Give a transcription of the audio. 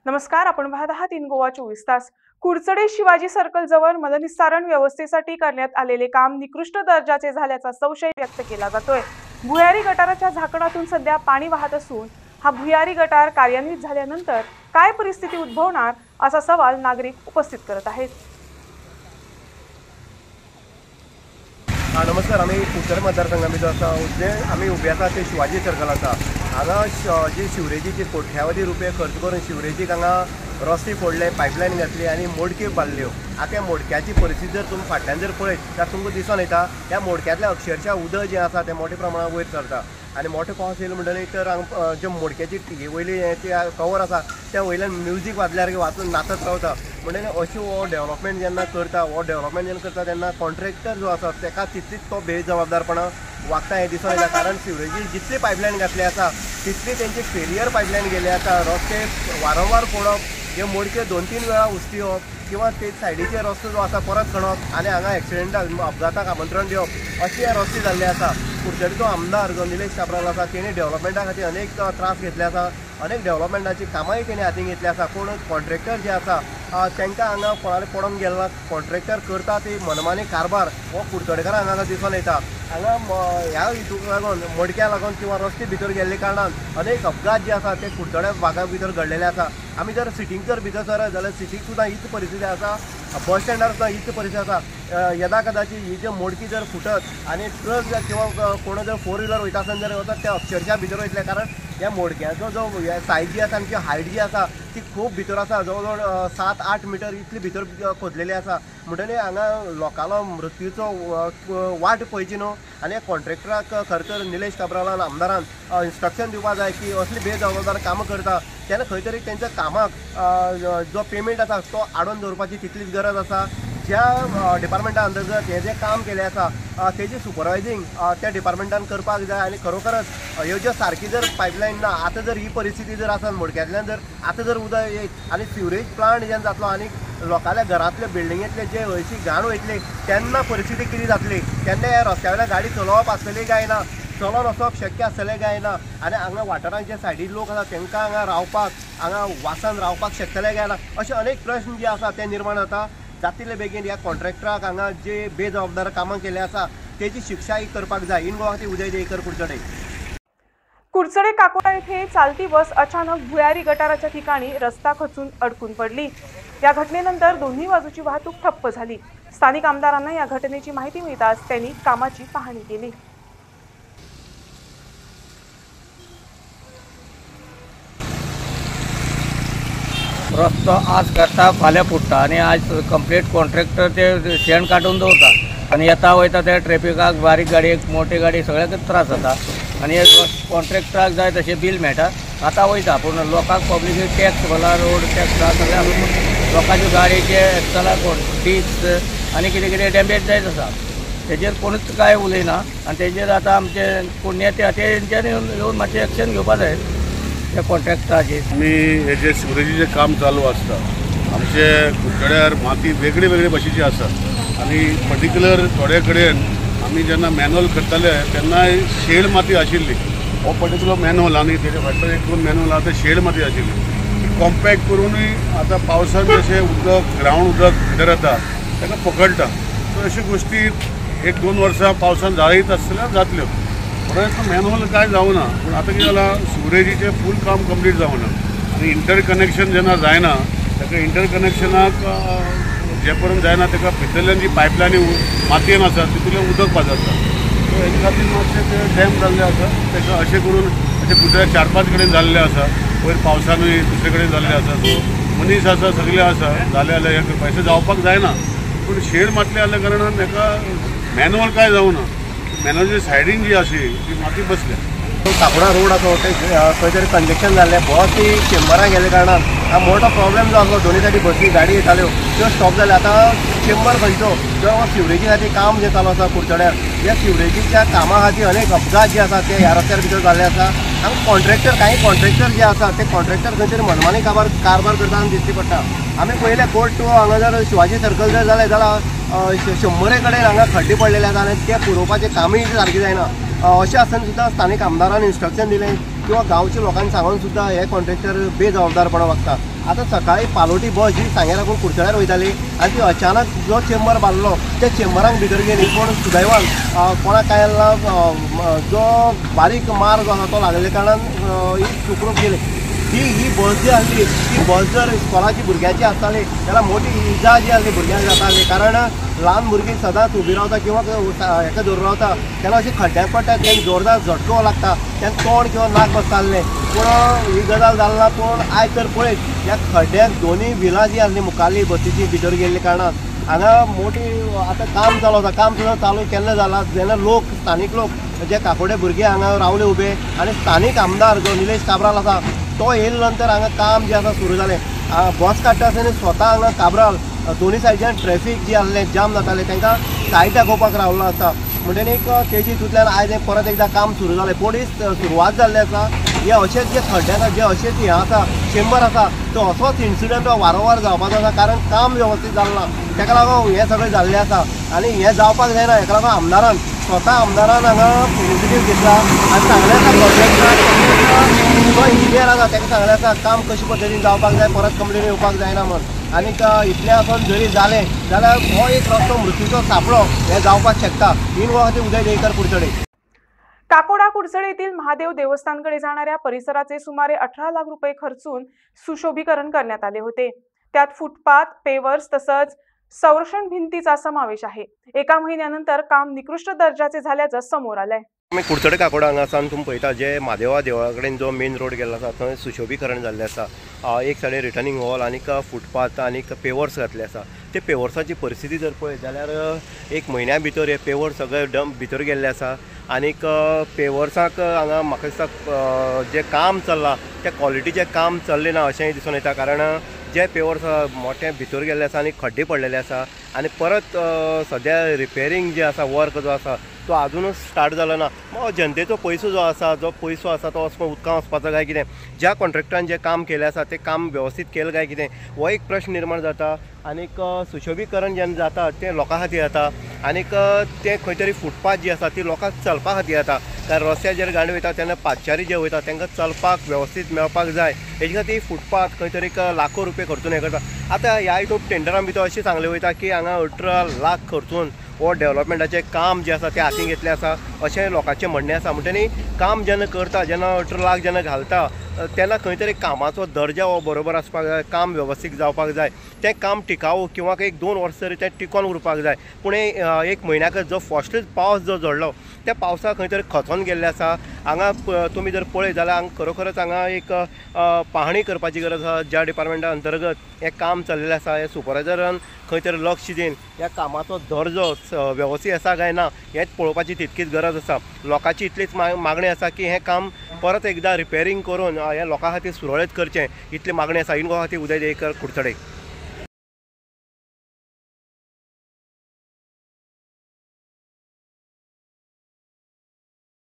नमस्कार, आपण पाहत आहात इन गोवा 24 तास। कुडचडे शिवाजी सर्कल जवळ मलनिस्सारण व्यवस्थेसाठी करण्यात आलेले काम निकृष्ट दर्जाचे झाल्याचा संशय व्यक्त केला जातोय। भुयारी गटाराच्या झाकणातून सध्या पाणी वाहत असून हा भुयारी गटार कार्यान्वित झाल्यानंतर काय परिस्थिती उद्भवणार असा सवाल नागरिक उपस्थित करत आहेत। नमस्कार, आम्ही कुडचडे मतदारसंघामध्ये आम्ही उभे आसा ते शिवाजी सर्कल आसा। हांगा जी शिवरेजीची कोट्यावधी रुपये खर्च करून शिवरेजीक हांगा रस्ते फोडले, पायपलायन घातली आणि मोडके बांदल्यो। आख्या मोडक्याची परिस्थिती जर तुम्ही फाटल्यान जर पळयत जाल्यार तुमकां दिसून येता ह्या मोडक्यातल्या अक्षरशः उदक जे आसा ते मोठ्या प्रमाणात वयर सरता आणि मोठो पावस येयलो म्हणटकीर तर जे मोडक्याची टिके वयली कवर आसा त्या वयल्यान म्युजीक वाजल्यार वाचून नाचत रावता। म्हणटकीर अशें हो डेव्हलपमेंट जेन्ना करता तेन्ना कॉन्ट्रॅक्टर जो आसा ताका तितलीच तो बेजबाबदारपणां वागता हें दिसून येता। कारण शिवरेजी जितली पायपलायन घातली आसा तितली तेंची फेलियर पायपलायन गेली आसा। रस्ते वारंवार फोडप, हे मोडके 2-3 वेळा उस्तिवप किंवा ते सायडीचे रस्तो जो आसा परत खणप आणि हांगा एक्सिडेंटाक अपघाताक आमंत्रण दिवप अशे हे रस्ते जाल्ले आसा। कुडचडेचो आमदार जो निलेश काब्राल आसा तेणी डेव्हलपमेंटा खातीर अनेक त्रास घेतले आसा, अनेक डेव्हलपमेंटाची कामांय तेणी हातीन घेतली आसा। पूण कॉन्ट्रॅक्टर जे आसा तांकां हांगा कोणाले पडोवन गेला। कॉन्ट्रॅक्टर करता ती मनमानी कारभार हो कुडचडेकारांक हांगा दिसून येता। हांगा ह्या हितूक लागून मोडक्या लागून किंवा रस्ते भितर गेल्ले कारणान अनेक अपघात जे आसा ते कुडचड्या भागा भितर घडलेले आसा। आमी जर सिटीक जर भितर सरत जाल्यार सिटीक सुद्दां हीच परिस्थिती आसा, बस स्टँडार सुद्दां हीच परिस्थिती आसा। येदा कदाचित ही जे मोडकी जर फुटत आणि ट्रक किंवा कोण जर 4 व्हिलर वयता आसतना जर वतात ते अक्षरशः भितर वयतले। कारण ह्या मोडक्याचो जो सायज जी आसा आमची हायट जी आसा ती खूब भितर आसा, जवळ जवळ 7-8 मिटर इतली भितर खोदलेली आसा। म्हणटकीर हांगा लोकांलो मृत्यूचो वाट पळयची न्हू आनी कॉन्ट्रॅक्टराक खरें तर निलेश काब्रालान आमदारान इन्स्ट्रक्शन दिवपा जाय की असली बेजबाबदार कामां करता तेन्ना खंय तरी तेंच्या कामाक जो पेमेंट आसा तो आडोवन दवरपाची तितलीच गरज आसा। ज्या डिपार्टमेंटा अंतर्गत हे जे काम केले आसा तेजी सुपरवायझींग त्या डिपार्टमेंटान करपाक जाय आणि खरोखरच ह्यो ज्यो सारकी जर पायपलायन ना आतां जर ही परिस्थिती जर आसत मोडक्यांतल्यान जर आतां जर उदक येत आनी सिवरेज प्लांट जेन्ना जातलो आनी लोकांच्या घरांतले बिल्डिंगेतले जे हळशी घाण वयतली तेन्ना परिस्थिती कितें जातली, तेन्ना ह्या रस्त्यावेल्या गाडी चलोवप आसतली काय ना, चलोन वचप शक्य आसतलें काय ना, आनी हांगा वाठारांत जे सायडीन लोक आसा तांकां हांगा रावपाक हांगा वासान रावपाक शकतले काय ना अशे अनेक प्रश्न जे आसा ते निर्माण जाता। जातले बेगीन ह्या कॉन्ट्रॅक्टराक हांगा जे बेजबाबदार कामां केले आसा तेजी शिक्षाय करपाक जाय। इन गोवा उदय देयकर, कुडचडे। कुडचडे काकोडा येथे चालती बस अचानक भुयारी गटाराच्या ठिकाणी रस्ता खचून अडकून पडली। या घटनेनंतर दोन्ही बाजूची वाहतूक ठप्प झाली। स्थानिक आमदारांना या घटनेची माहिती मिळताच त्यांनी कामाची पाहणी केली। रस्तो आज करता फाल्यां फुटता आणि आज कंप्लीट कॉन्ट्रॅक्टर ते शेण काढून दवरता आणि येता वयता त्या ट्रॅफिकाक बारीक गाडयेक मोठी गाडी सगळ्याक त्रास जाता आणि कॉन्ट्रॅक्टराक जाय तशें बील मेळटा आतां वयता। पूण लोकांक पब्लीक टॅक्स भरला, रोड टॅक्स सगळ्या लोकांच्या गाडयेचे एक्सलाक डिस्क आनी कितें कितें डॅमेज जायत आसा तेजेर कोणूच काय उलयना आणि तेजेर आतां आमचे कोण नेते तेंच्यांनी येवन मातशें एक्शन घेवपा जाय त्या कॉन्ट्रॅक्टराचेर। आमी हे जे सिवरेजीचें काम चालू आसता आमचे कुडचड्यार माती वेगळी वेगळी भशेची आसा आणि पर्टिक्युलर थोडे कडेन आमी जेन्ना मॅन्युअल करताले तेन्ना शेड माती आशिल्ली। हो पर्टिक्युलर मॅन्युअल आणि तेजे फाटल्यान एक 2 मॅन्युअल आहा ते शेड माती आशिल्ली। कॉम्पॅक्ट करूनय आतां पावसान जशें उदक ग्रावंड उदक भितर येता ताका पकडटा। सो अश्यो गोश्टी 1-2 वर्सां पावसान जायत आसतल्या जातल्यो। परंतु मॅन्युअल काय जावना, पूण आतां कितें जालां सिवरेजीचें फूल काम कंप्लीट जावना आनी इंटर कनेक्शन जेन्ना जायना ताका इंटर कनेक्शनाक जे पर्यंत जायना ताका भितरल्यान जी पायपलायनी मातयेन आसा तितूंतल्यान उदक पाजरता। सो हेजे खातीर मातशें ते डॅम जाल्ले आसा ताका अशें करून अशें कुडचड्यार 4-5 कडेन जाल्ले आसा। वयर पावसानूय दुसरे कडेन जाल्ले आसा। सो मनीस आसा सगळे आसा जाले जाल्यार हे पैसे जावपाक जायना, पूण शेड मातले आसल्या कारणान ताका मॅन्युअल काय जावना। मॅन्युअलची सायडीन जी आशी ती माती बसल्या। काकोडा रोड आसा खंय तरी कंजेक्शन जाल्लें, बसी चेंबराक गेले कारणान हा मोठो प्रॉब्लेम जो आसलो दोनी सायडी बसी गाडी येताल्यो त्यो स्टॉप जाले। आतां चेंबर खंयचो जो सिवरेजी खातीर काम जे चालू आसा कुडचड्यार ह्या सिवरेजीच्या कामा खातीर अनेक अपघात जे आसा ते ह्या रस्त्यार भितर जाल्ले आसा। हांगा कॉन्ट्रॅक्टर काही कॉन्ट्रॅक्टर जे आसा ते कॉन्ट्रॅक्टर खंय तरी मनमानी कारभार करता दिश्टी पडटा। आमी पयले कोर्ट टू हांगा जर शिवाजी सर्कल जर जालें जाल्यार 100 कडेन हांगा खड्डे पडलेले आसा आनी ते पुरोवपाचें कामूय सारकें जायना। अशें आसतना सुद्दां स्थानीक आमदारान इन्स्ट्रक्शन दिलें किंवा गांवच्या लोकांनी सांगून सुद्दां हे कॉन्ट्रॅक्टर बेजबाबदारपणां वागता। आतां सकाळी पालोटी बस जी सांगें लागून कुडचड्यार वयताली आनी ती अचानक जो चेंबर बांदलो त्या चेंबराक भितर गेली पूण सुदैवान कोणाक काय जो बारीक मार जो आसा तो लागलेल्या कारणान ही सुखरूप गेली. ही बस जी आसली ती बस जर इस्कॉलाची भुरग्यांची आसताली जाल्यार मोठी इजा जी आसली भुरग्यांक जाताली. कारण ल्हान भुरगीं सदांच उबी रावता किंवा हेका धरून रावता तेन्ना अशी खड्ड्याक पडटा तेन्ना जोरदार झटको लागता तेन्ना तोंड किंवा नाक बसतालें. पूण ही गजाल जालना. पूण आयज तर पळयत ह्या खड्ड्याक दोनूय व्हिलां जी आसली मुखारली बसीची भितर गेल्ले कारणान हांगा मोठी आतां काम चालू आसा. काम सुद्दां चालू केन्ना जालां जेन्ना लोक स्थानीक लोक जे काकोडे भुरगे हांगा रावले उबे आनी स्थानीक आमदार जो निलेश काब्राल आसा तो येयले नंतर हांगा काम जें आसा सुरू जालें. बस काडटा आसतना स्वता हांगा काब्राल दोनी सायडीच्यान ट्रॅफीक जी आसलें जाम जातालें तांकां सायड दाखोवपाक रावल्लो आसा. म्हणटनीक तेजी हितूंतल्यान आयज परत एकदां काम सुरू जालें. पूण ही सुरवात जाल्ली आसा. हे अशेंच जे खड्डे आसा जे अशेंच हें आसा चेंबर आसा तो असोच इन्सिडंट वारंवार जावपाचो आसा. कारण काम वेवस्थीत जालना तेका लागून हें सगळें जाल्लें आसा. आनी हें जावपाक जायना हेका लागून आमदारान स्वता आमदारान हांगा इनिशिएटीव घेतला आनी सांगलें आसा गव्हर्मेंटाक जो इंजिनियर आसा ताका सांगलें आसा काम कशे पद्दतीन जावपाक जाय परत कंप्लेन येवपाक जायना म्हण. आनीक इतलें आसून जरी जालें जाल्यार हो एक रस्तो मृत्यूचो सापळो हें जावपाक शकता. इन वखत उदय देयकर कुडचडे. काकोडा कुडचडे येथील महादेव देवस्थानकडे जाणाऱ्या परिसराचे सुमारे 18 लाख रुपये खर्चून सुशोभीकरण करण्यात आले होते. त्यात फुटपाथ, पेवर्स तसंच संरक्षण भिंतीचा समावेश आहे. एका महिन्यानंतर काम निकृष्ट दर्जाचे झाल्याचं समोर आलंय. आमी कुडचडे काकोडा हांगासान तुमी पळयता जे म्हादेवा देवळा कडेन जो मेन रोड गेल्लो आसा थंय सुशोभीकरण जाल्लें आसा. एक सायडीन रिटर्निंग वॉल आनीक फुटपाथ आनीक पेवर्स घातले आसा. ते पेवर्साची परिस्थिती जर पळयत जाल्यार एक म्हयन्या भितर हे पेवर्स सगळे डंप भितर गेल्ले आसा. आनीक पेवर्साक हांगा म्हाका दिसता जें काम चल्लां त्या क्वॉलिटीचें काम चल्लें ना अशेंय दिसून येता. कारण जे पेवर्स मोठे भितर गेल्ले आसा आनी खड्डे पडलेले आसा आनी परत सद्या रिपेरींग जे आसा वर्क जो आसा तो आजुनूच स्टार्ट जालो ना. जनतेचो पयसो जो आसा तो उदकां वचपाचो काय कितें ज्या कॉन्ट्रॅक्टरान जें काम केलें आसा तें काम वेवस्थीत केलें काय कितें हो एक प्रश्न निर्माण जाता. आनीक सुशोभीकरण जेन्ना जाता तें लोकां खातीर जाता आनीक तें खंय तरी फुटपाथ जी आसा ती लोकांक चलपा खातीर जाता. कारण रस्त्यार जेन्ना गाडी वयता तेन्ना पादचारी जे वयता तांकां चलपाक वेवस्थीत मेळपाक जाय हेजे खातीर फुटपाथ खंय तरी लाखो रुपये खर्चून हें करता. आतां ह्या हितून टेंडरां भितर अशें सांगलें वयता की हांगा 18 लाख खर्चून हो डेव्हलपमेंटाचें काम जें आसा तें हातीन घेतलें आसा अशें लोकांचें म्हणणें आसा. म्हणटनी काम जेन्ना करता जेन्ना 18 लाख जेन्ना घालता तेन्ना खंय तरी कामाचो दर्जा हो बरोबर आसपाक जाय. काम वेवस्थीत जावपाक जाय. तें काम टिकाऊ किंवा एक 2 वर्सां तरी तें टिकोवन उरपाक जाय. पूण एक म्हयन्याक जो फर्स्ट पावस जो झडलो त्या पावसाक खंय तरी खचोन गेल्ले आसा. हांगा तुमी जर पळयत जाल्यार हांगा खरोखरच हांगा एक पाहणी करपाची गरज आसा. ज्या डिपार्टमेंटा अंतर्गत हें काम चल्लेलें आसा हे सुपरवायझरान खंय तरी लक्ष दिवन ह्या कामाचो दर्जो वेवस्थीत आसा काय ना हेंच पळोवपाची तितकीच गरज आसा. लोकांची इतलीच मागणी आसा की हें काम परत एकदां रिपेरींग करून हें लोकां खातीर सुरळीत करचें इतली मागणी आसा. इन गोवा खातीर उदय देयकर कुडचडे.